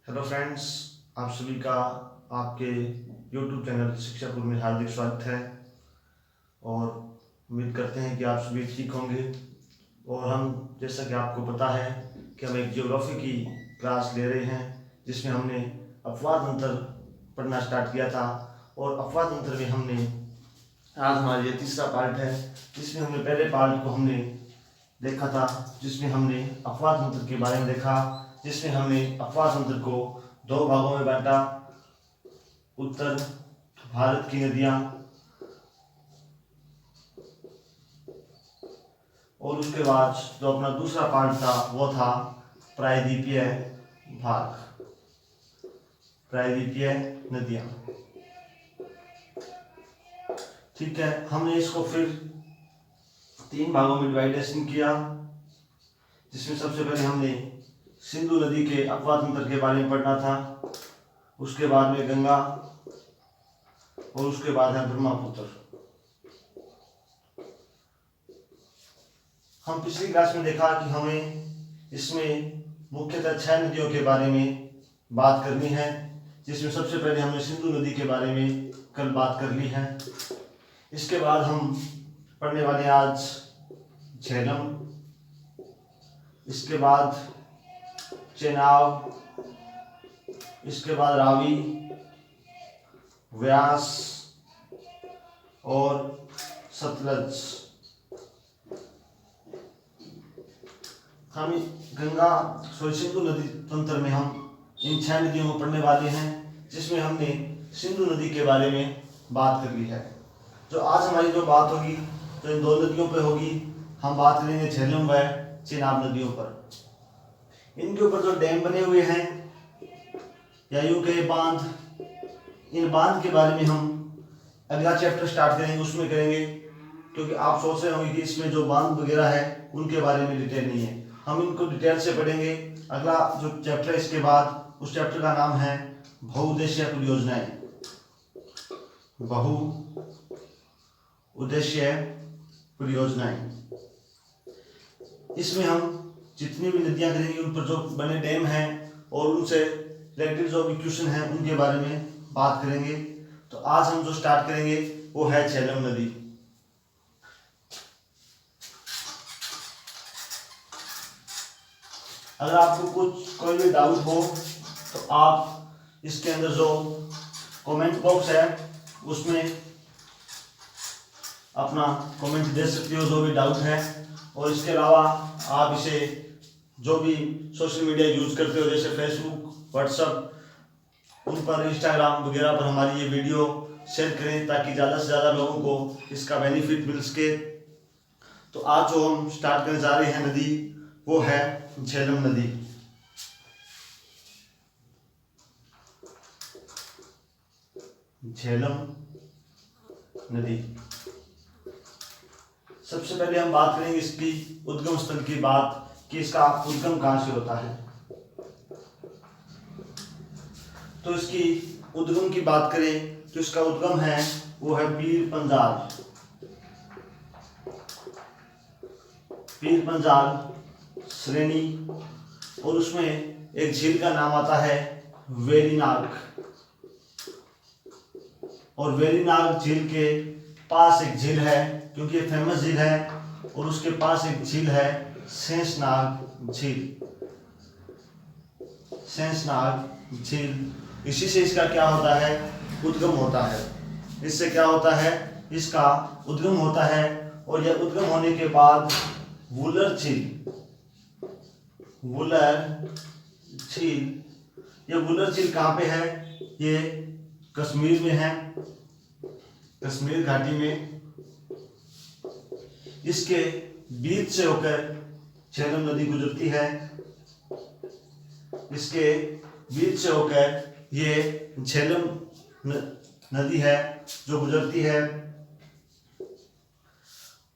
Hello friends, आप सभी का आपके YouTube चैनल शिक्षापुर में हार्दिक स्वागत है। और उम्मीद करते हैं कि आप सभी ठीक होंगे। और हम, जैसा कि आपको पता है कि हम एक ज्योग्राफी की क्लास ले रहे हैं, जिसमें हमने अपवाद अंतर पढ़ना स्टार्ट किया था। और अपवाद अंतर में हमने आज हमारा ये तीसरा पार्ट है, जिसमें हमने पहले पार्ट को हमने देखा था, जिसमें हमने अपवाद अंतर के बारे में देखा, जिसमें हमने अपवाद अंतर को दो भागों में बांटा। उत्तर भारत की नदियां और उसके बाद जो अपना दूसरा पार्ट था वो था प्रायद्वीपीय भाग, प्रायद्वीपीय नदियां। ठीक है, हमने इसको फिर तीन भागों में डिवाइडेशन किया, जिसमें सबसे पहले हमने सिंधु नदी के अपवाद अंतर के बारे में पढ़ना था, उसके बाद में गंगा और उसके बाद है ब्रह्मपुत्र। हम पिछली क्लास में देखा कि हमें इसमें मुख्यतः 6 नदियों के बारे में बात करनी है, जिसमें सबसे पहले हमने सिंधु नदी के बारे में कल बात कर ली है। इसके बाद हम पढ़ने वाले आज झेलम, इसके बाद चेनाब, इसके बाद रावी, व्यास और सतलज। हम सिंधु नदी तंत्र में हम इन 6 नदियों को पढ़ने वाले हैं, जिसमें हमने सिंधु नदी के बारे में बात कर ली है। जो आज हमारी जो बात होगी तो इन दो नदियों पे होगी। हम बात करेंगे झेलम व चेनाब नदियों पर। इनके ऊपर जो डैम बने हुए हैं या यूं कहे बांध, इन बांध के बारे में हम अगला चैप्टर स्टार्ट करेंगे, उसमें करेंगे, क्योंकि आप सोच रहे होंगे कि इसमें जो बांध वगैरह है उनके बारे में डिटेल नहीं है। हम इनको डिटेल से पढ़ेंगे। अगला जो चैप्टर है इसके बाद, उस चैप्टर का नाम है बहुउद्देशीय परियोजनाएं। बहु उद्देश्य परियोजनाएं। इसमें हम जितनी भी नदियां करेंगे उन पर जो बने डैम हैं और उनसे रिलेटेड जो इक्वेशन है उनके बारे में बात करेंगे। तो आज हम जो स्टार्ट करेंगे वो है झेलम नदी। अगर आपको कोई भी डाउट हो तो आप इसके अंदर जो कमेंट बॉक्स है उसमें अपना कमेंट दे सकते हो, जो भी डाउट है। और इसके अलावा आप इसे जो भी सोशल मीडिया यूज करते हो, जैसे फेसबुक, व्हाट्सएप, उन पर, इंस्टाग्राम वगैरह पर हमारी ये वीडियो शेयर करें, ताकि ज़्यादा से ज़्यादा लोगों को इसका बेनिफिट मिल सके। तो आज जो हम स्टार्ट करने जा रहे हैं नदी, वो है झेलम नदी। झेलम नदी। सबसे पहले हम बात करेंगे इसकी उद्गम स्थल की बात, कि इसका उद्गम कहां से होता है। तो इसकी उद्गम की बात करें तो इसका उद्गम है वो है पीर पंजाल। पीर पंजाल श्रेणी, और उसमें एक झील का नाम आता है वेरीनाग। और वेरीनाग झील के पास एक झील है, क्योंकि ये फेमस झील है, और उसके पास एक झील है शेषनाग झील। शेषनाग झील, इसी से इसका क्या होता है, उद्गम होता है। इससे क्या होता है, इसका उद्गम होता है। और यह उद्गम होने के बाद वुलर झील, वुलर झील, ये वुलर झील कहाँ पे है, ये कश्मीर में है, कश्मीर घाटी में। इसके बीच से होकर झेलम नदी गुजरती है। इसके बीच से होकर ये झेलम नदी है जो गुजरती है,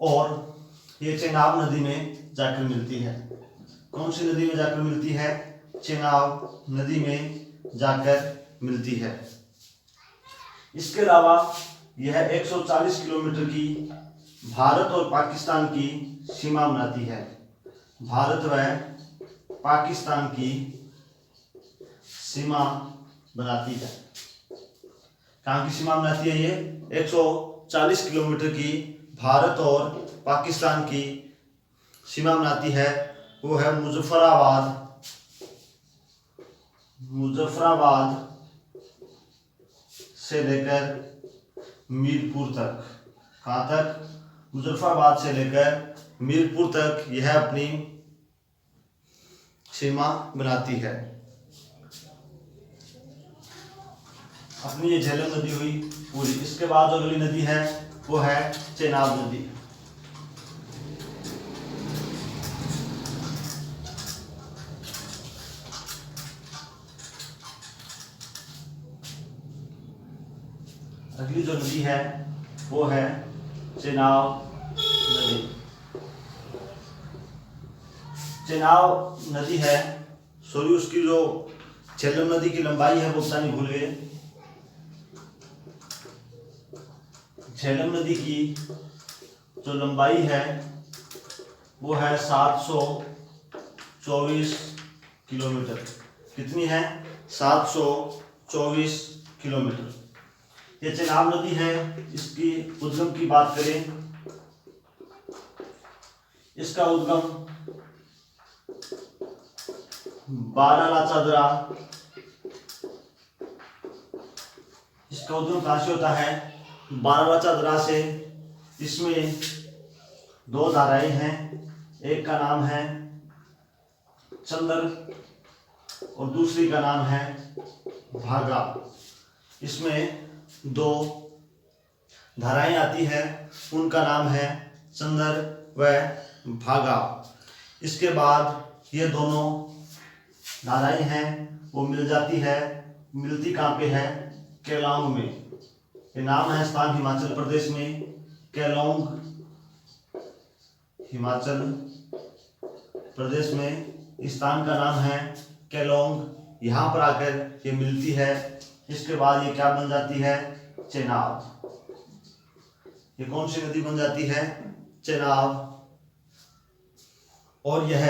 और ये चेनाब नदी में जाकर मिलती है। कौन सी नदी में जाकर मिलती है, चेनाब नदी में जाकर मिलती है। इसके अलावा यह 140 किलोमीटर की भारत और पाकिस्तान की सीमा बनाती है। भारत व पाकिस्तान की सीमा बनाती है। कहाँ की सीमा बनाती है? ये 140 किलोमीटर की भारत और पाकिस्तान की सीमा बनाती है। वो है मुजफ्फराबाद से लेकर मीरपुर तक। कहाँ तक? मुजफ्फराबाद से लेकर मीरपुर तक यह अपनी सीमा बनाती है। अपनी ये झेलम नदी हुई पूरी। इसके बाद जो अगली नदी है वो है चेनाब नदी। अगली जो नदी है वो है चेनाब नदी। चेनाब नदी है, सॉरी उसकी जो झेलम नदी की लंबाई है वो बतानी भूल गए। झेलम नदी की जो लंबाई है वो है 724 किलोमीटर। कितनी है? 724 किलोमीटर। ये चेनाब नदी है। इसकी उद्गम की बात करें, इसका उद्गम बारालाचादरा, इसका उद्गम कहाँ से होता है? बारालाचादरा से। इसमें दो धाराएं हैं, एक का नाम है चंदर और दूसरी का नाम है भागा। इसमें दो धाराएं आती है, उनका नाम है चंदर व भागा। इसके बाद ये दोनों धाराएं हैं वो मिल जाती है। मिलती कहाँ पे है? केलांग में। ये नाम है स्थान हिमाचल प्रदेश में, केलोंग हिमाचल प्रदेश में स्थान का नाम है केलोंग। यहाँ पर आकर ये मिलती है। इसके बाद ये क्या बन जाती है? चेनाब। ये कौन सी नदी बन जाती है? चेनाब। और यह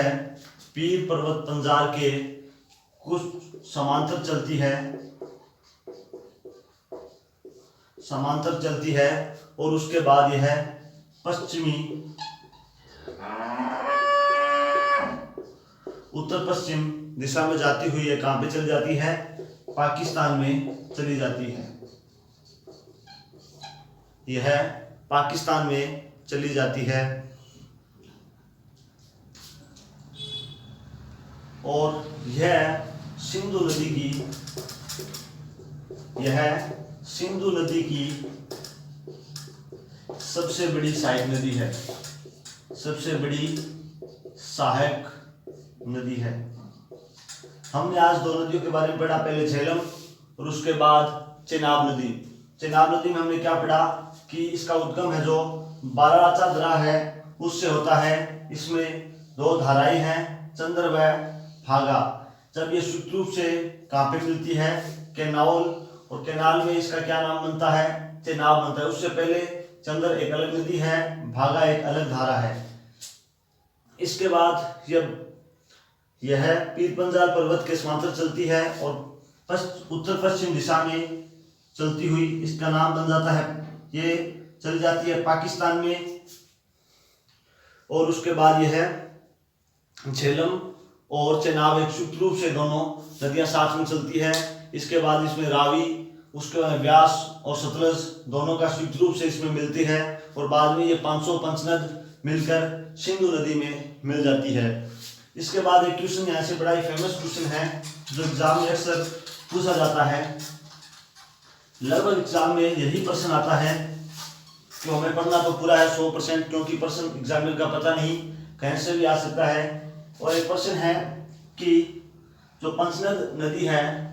पीर पर्वत पंजार के कुछ समांतर चलती है और उसके बाद यह पश्चिमी उत्तर पश्चिम दिशा में जाती हुई ये कहाँ पे चली जाती है? पाकिस्तान में चली जाती है। यह पाकिस्तान में चली जाती है। और यह सिंधु नदी की सबसे बड़ी सहायक नदी है, सबसे बड़ी सहायक नदी है। हमने आज दो नदियों के बारे में पढ़ा, पहले झेलम और उसके बाद चेनाब नदी। चेनाब नदी में हमने क्या पढ़ा कि इसका उद्गम है जो बारालाचादरा है उससे होता है। इसमें दो धाराएं हैं, चंद्र व भागा। जब ये सूत्र रूप से कहाँ पे मिलती है? केनाल। और केनाल में इसका क्या नाम बनता है? चेनाब बनता है। उससे पहले चंद्र एक अलग नदी है, भागा एक अलग धारा है। इसके बाद यह पीर पंजाल पर्वत के समांतर चलती है और उत्तर पश्चिम दिशा में चलती हुई इसका नाम बन जाता है, ये चली जाती है पाकिस्तान में। और उसके बाद यह झेलम और चेनाब एक संयुक्त रूप से दोनों नदियां साथ में चलती है। इसके बाद इसमें रावी, उसके बाद व्यास और सतलज दोनों का संयुक्त रूप से इसमें मिलती है। और बाद में ये 500 पंचनद मिलकर सिंधु नदी में मिल जाती है। इसके बाद एक क्वेश्चन यहाँ से बड़ा ही फेमस क्वेश्चन है जो एग्जाम में अक्सर पूछा जाता है। लगभग एग्जाम में यही प्रश्न आता है कि हमें पढ़ना तो पूरा है 100%, क्योंकि प्रश्न एग्जामिनर का पता नहीं कहीं से भी आ सकता है। और एक प्रश्न है कि जो पंचनद नदी है,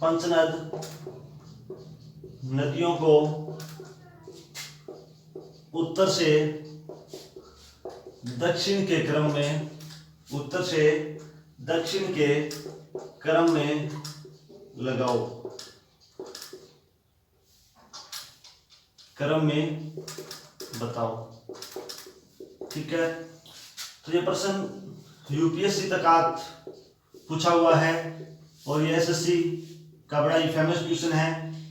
पंचनद नदियों को उत्तर से दक्षिण के क्रम में, उत्तर से दक्षिण के क्रम में लगाओ, क्रम में बताओ। ठीक है, तो ये प्रश्न यूपीएससी तक पूछा हुआ है और ये एसएससी का बड़ा ही फेमस क्वेश्चन है।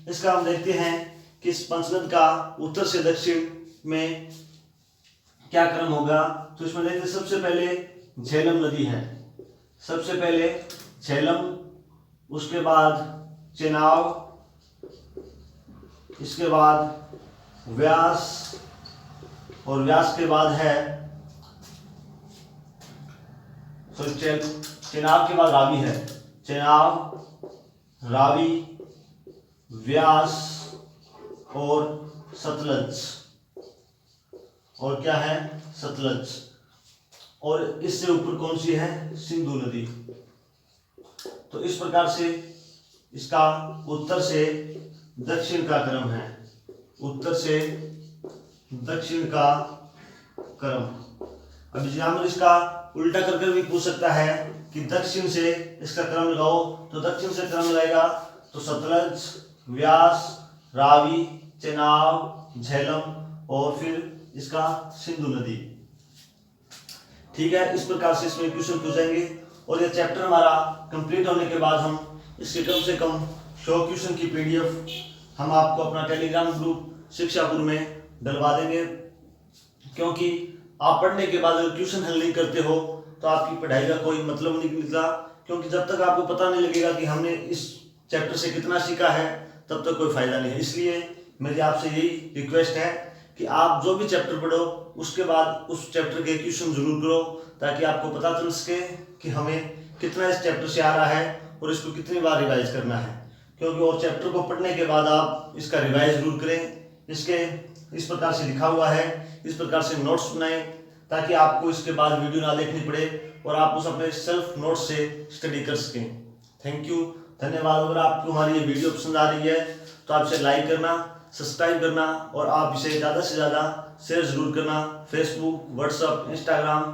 इसका हम देखते हैं कि इस पंचनद का उत्तर से दक्षिण में क्या क्रम होगा। तो इसमें देखते हैं सबसे पहले झेलम नदी है, सबसे पहले झेलम, उसके बाद चेनाब, इसके बाद व्यास, और व्यास के बाद है चेनाब के बाद रावी है, चेनाब, रावी, व्यास और सतलज, और क्या है सतलज, और इससे ऊपर कौन सी है सिंधु नदी। तो इस प्रकार से इसका उत्तर से दक्षिण का क्रम है, उत्तर से दक्षिण का क्रम। अब एग्जामिनर इसका उल्टा करके भी पूछ सकता है कि दक्षिण से इसका क्रम लगाओ, तो दक्षिण से क्रम लगाएगा तो सतलज, व्यास, रावी, चेनाब, झेलम और फिर इसका सिंधु नदी। ठीक है, इस प्रकार से इसमें क्वेश्चन पूछेंगे। और ये चैप्टर हमारा कंप्लीट होने के बाद हम इसके कम से कम 100 क्वेश्चन की पीडीएफ हम आपको अपना टेलीग्राम ग्रुप शिक्षापुर में डलवा देंगे, क्योंकि आप पढ़ने के बाद अगर क्वेश्चन हल नहीं करते हो तो आपकी पढ़ाई का कोई मतलब नहीं निकलता, क्योंकि जब तक आपको पता नहीं लगेगा कि हमने इस चैप्टर से कितना सीखा है तब तक कोई फायदा नहीं है। इसलिए मेरी आपसे यही रिक्वेस्ट है कि आप जो भी चैप्टर पढ़ो उसके बाद उस चैप्टर के क्वेश्चन जरूर करो, ताकि आपको पता चल सके कि हमें कितना इस चैप्टर से आ रहा है और इसको कितनी बार रिवाइज करना है। क्योंकि और चैप्टर को पढ़ने के बाद आप इसका रिवाइज जरूर करें। इसके इस प्रकार से लिखा हुआ है, इस प्रकार से नोट्स बनाएं ताकि आपको इसके बाद वीडियो ना देखनी पड़े और आप उस अपने सेल्फ नोट्स से स्टडी कर सकें। थैंक यू, धन्यवाद। अगर आपको हमारी ये वीडियो पसंद आ रही है तो आप इसे लाइक करना, सब्सक्राइब करना और आप इसे ज़्यादा से ज़्यादा शेयर जरूर करना, फेसबुक, व्हाट्सएप, इंस्टाग्राम